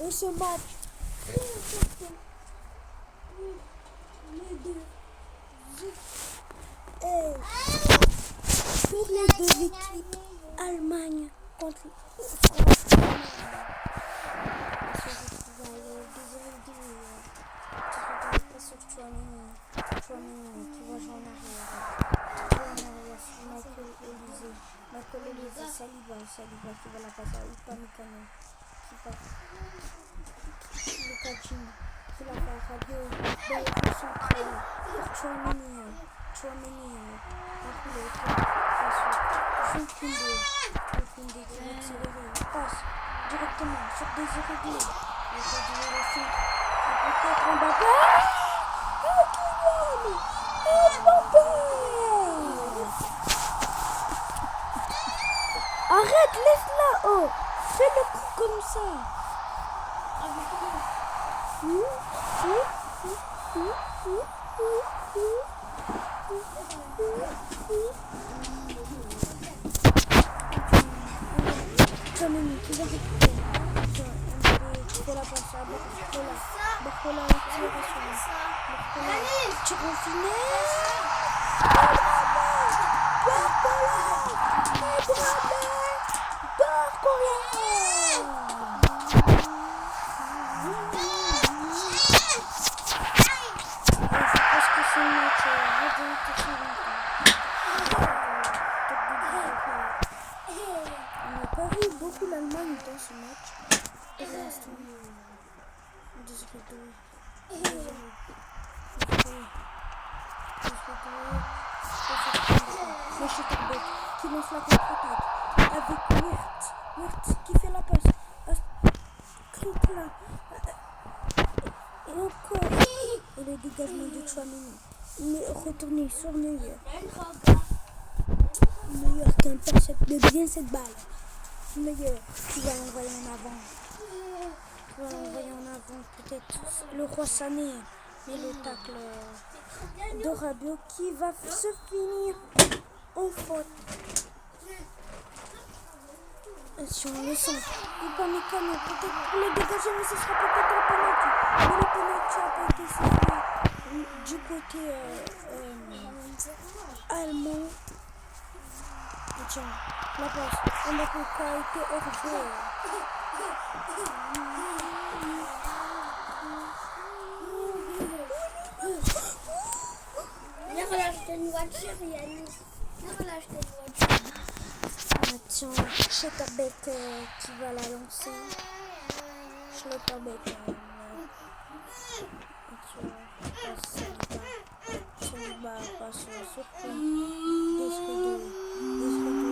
Et ce match, très important pour les deux équipes, Allemagne contre France. Chouameni qui va jouer en arrière. Michael Olise, Saliba qui va la passer à Upamecano. Lucas Digne qui la fait à Rabiot. Dans le coup central pour Chouameni. Jules Koundé qui va accélérer. Passe directement sur Désiré Doué. Le centre. Et peut-être Mbappé. Arrête, laisse-la. Oh, fais le coup comme ça. Chouameni qui va récupérer. Qui fait la passe à Barcola tire sur lui. Tire au finesse. On n'a pas vu beaucoup l'Allemagne dans ce match. Pour l'instant, qui lance la contre-attaque avec Wirtz qui fait la passe à Skripla et encore et le dégagement de Chouameni. Il est retourné sur Neuer qui intercepte bien cette balle. Neuer qui va l'envoyer en avant. Peut-être le roi Sané, mais le tacle de Rabiot qui va se finir en faute. Sur le centre, Upamecano peut-être pour le dégager, mais ce sera peut-être le penalty. Mais le penalty a pas été sifflé du côté allemand. Et tiens, la passe, Mbappé qui a été hors jeu. Une voiture, Yannis. Attention, Schlotterbeck qui va la lancer. Schlotterbeck. Saliba passe sur Désiré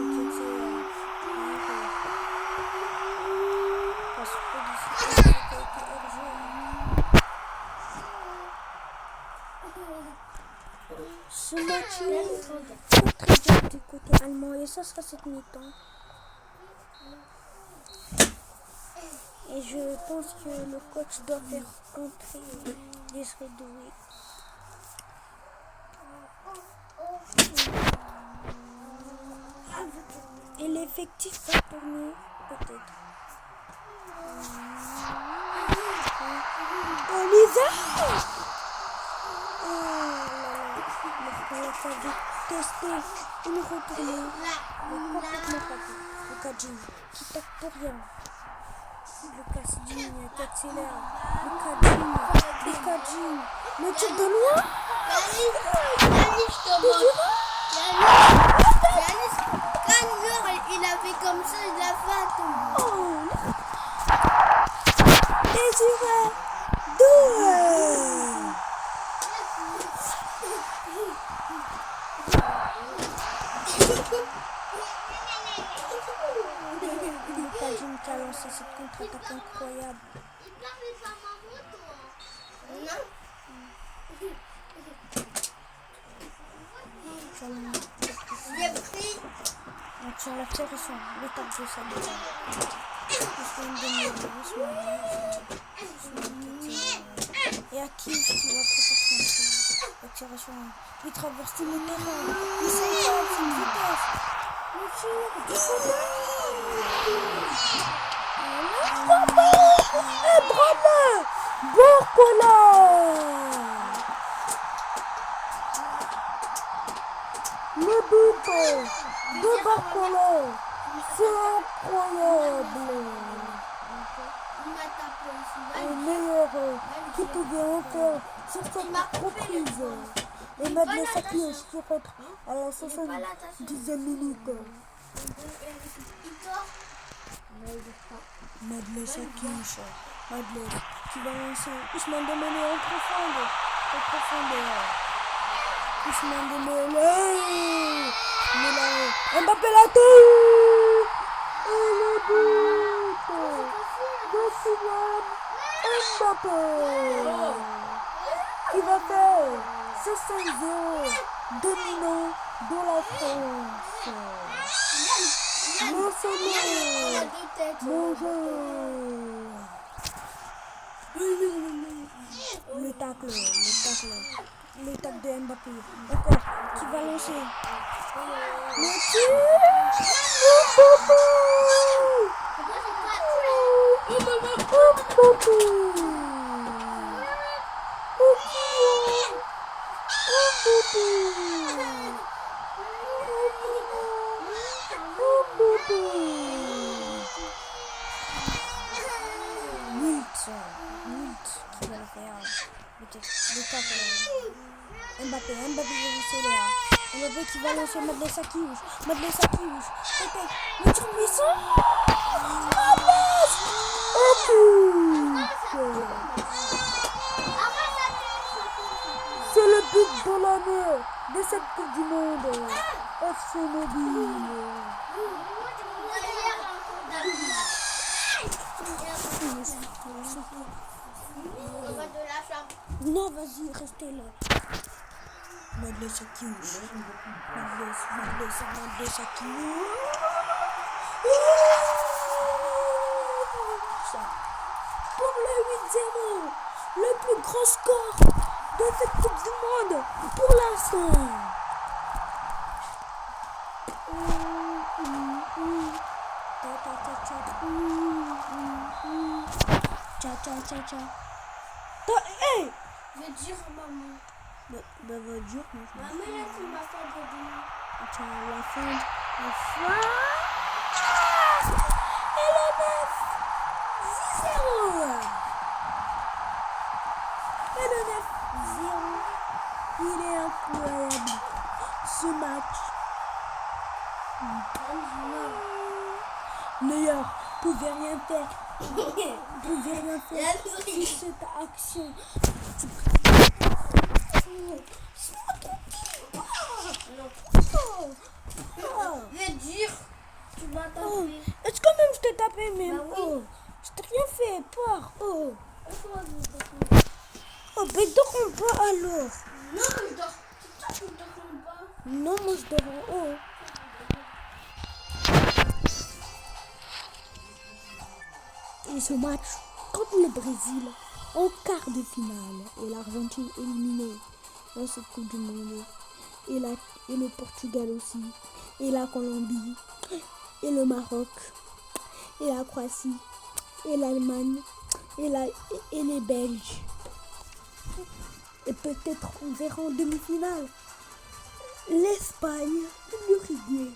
qui était passe sur ce match est très dur du côté allemand et ça sera cette mi-temps. Et je pense que le coach doit faire entrer Désiré Doué. Et l'effectif va tourner peut-être. Olise! On va tester une retournée complètement raté. Lucas Digne qui tape pour rien. Lucas Digne qui accélère. Lucas Digne. Le tir de loin. Yannis, je te vois. Yannis, quand il a fait comme ça, il a fait un tombeau. Désiré Doué. Lucas Digne qui a lancé cette contre-attaque incroyable. Sur la direction, le tac de Saliba. Et à qui va peut-être la direction. Il traverse tout le terrain. Il s'envole, c'est une vitesse. Le tir du Il m'a tapé aussi. Le meilleur qui pouvait en faire sur cette reprise. Et Madeleine Sakiouche qui rentre à la 70e minute. Madeleine Sakiouche. Madeleine qui va lancer. Ousmane Dembélé en profondeur. Ousmane Dembélé. Mais là, Mbappé la touche. Et le but de Kylian Mbappé. Qui va faire ce 5-0 dominant de la France. Mon jeu. Le tacle de Mbappé. Encore, qui va lancer. Le tir. Qui va le faire. Le tacle. Mbappé va lancer là. Mbappé qui va lancer Madeleine Sakiouche. Peut-être. Le tir puissant. C'est le but de l'année de cette Coupe du Monde. FC Mobile. Non, vas-y, restez là. Madeleine Sakiouche. Madeleine Sakiouche. Pour le 8-0, le plus grand score de cette Coupe du Monde pour l'instant. Hey! Je vais dire à maman. Va dire, Maman, là, tu m'as fait de dîner. Attends, la fin. Et le 9 10-0. Et le 9-0. Il est incroyable. Ce match. Meilleur pouvait rien faire. Sur cette action. Je vais dire, tu vas taper. Est-ce que même je t'ai tapé même? Bah oui. Je t'ai rien fait peur. Mais dors pas alors. Non, je dors. C'est toi qui dors pas. Non, moi je dors en haut. Et ce match contre le Brésil en quart de finale et l'Argentine éliminée dans cette Coupe du Monde et le Portugal aussi et la Colombie et le Maroc et la Croatie et l'Allemagne et les Belges et peut-être on verra en demi-finale l'Espagne et l'Uruguay.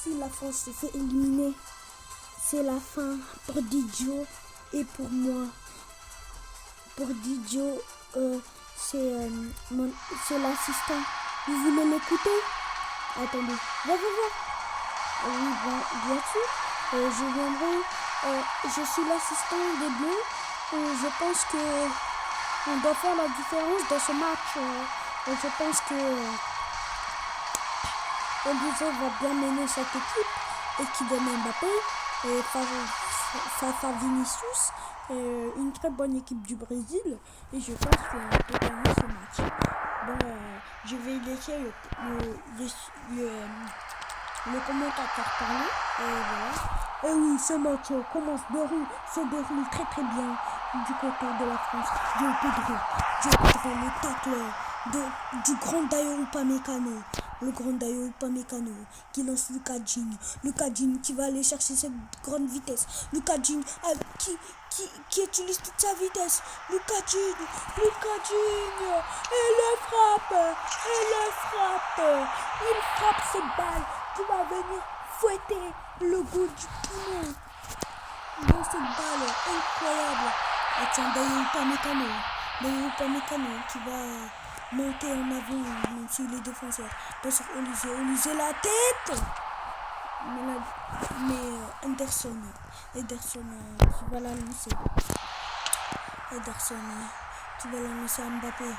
Si la France se fait éliminer, c'est la fin pour Didio et pour moi. Pour Didio, c'est l'assistant. Vous voulez l'écouter? Attendez, va. Oui, bien sûr. Je viendrai. Je suis l'assistant des Bleus. Je pense que on doit faire la différence dans ce match. Je pense que Olivier va bien mener cette équipe et qui donne Mbappé et face à Vinicius, une très bonne équipe du Brésil et je pense qu'on peut gagner ce match. Bon, je vais laisser le commentateur parler et voilà. Et oui, ce match se déroule très très bien du côté de la France. Dieu Pedro, le tacle du grand Dayo Upamecano. Le grand Dayo Upamecano qui lance Lucas Digne qui va aller chercher cette grande vitesse. Lucas Digne qui utilise toute sa vitesse. Lucas Digne et le frappe. Il frappe cette balle qui va venir fouetter le goût du piment dans cette balle incroyable. Et tiens, Dayo Upamecano qui va monter en avant, même s'il est défenseur. Pas sur Olysée la tête. Mais Ederson qui va la lancer. Ederson qui va la lancer à Mbappé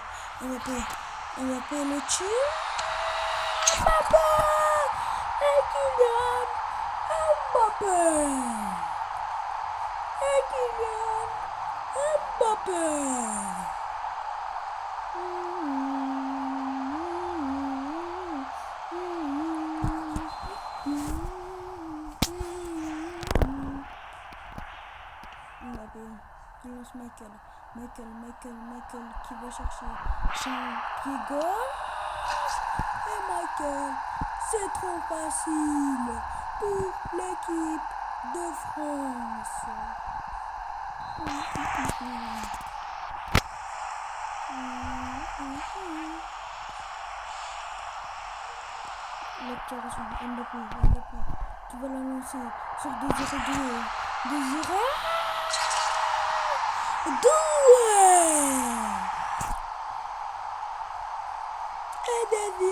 le tue. Mbappé et Kylian Mbappé. Qui lance Michael qui va chercher son pied gauche. Et Michael, c'est trop facile pour l'équipe de France. Mbappé, tu vas la lancer sur Désiré. Mbappé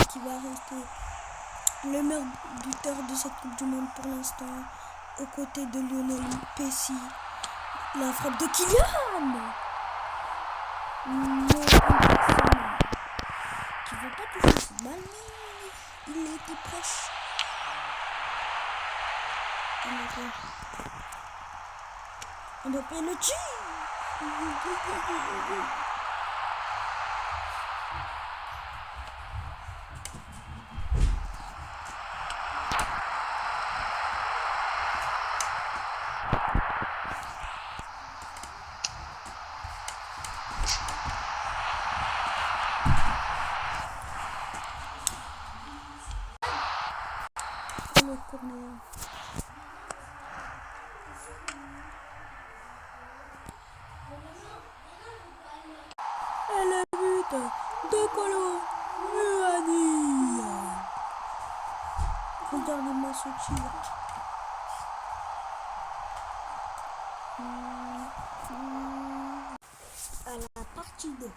qui va rester le meilleur buteur de cette Coupe du Monde pour l'instant, aux côtés de Lionel Messi. La frappe de Kylian, mais Anderson qui ne veut pas toucher cette balle, mais il était proche. Mbappé le tue. Le corner. Et le but de Kolo Muani. Regardez-moi ce tir. À la partie 2.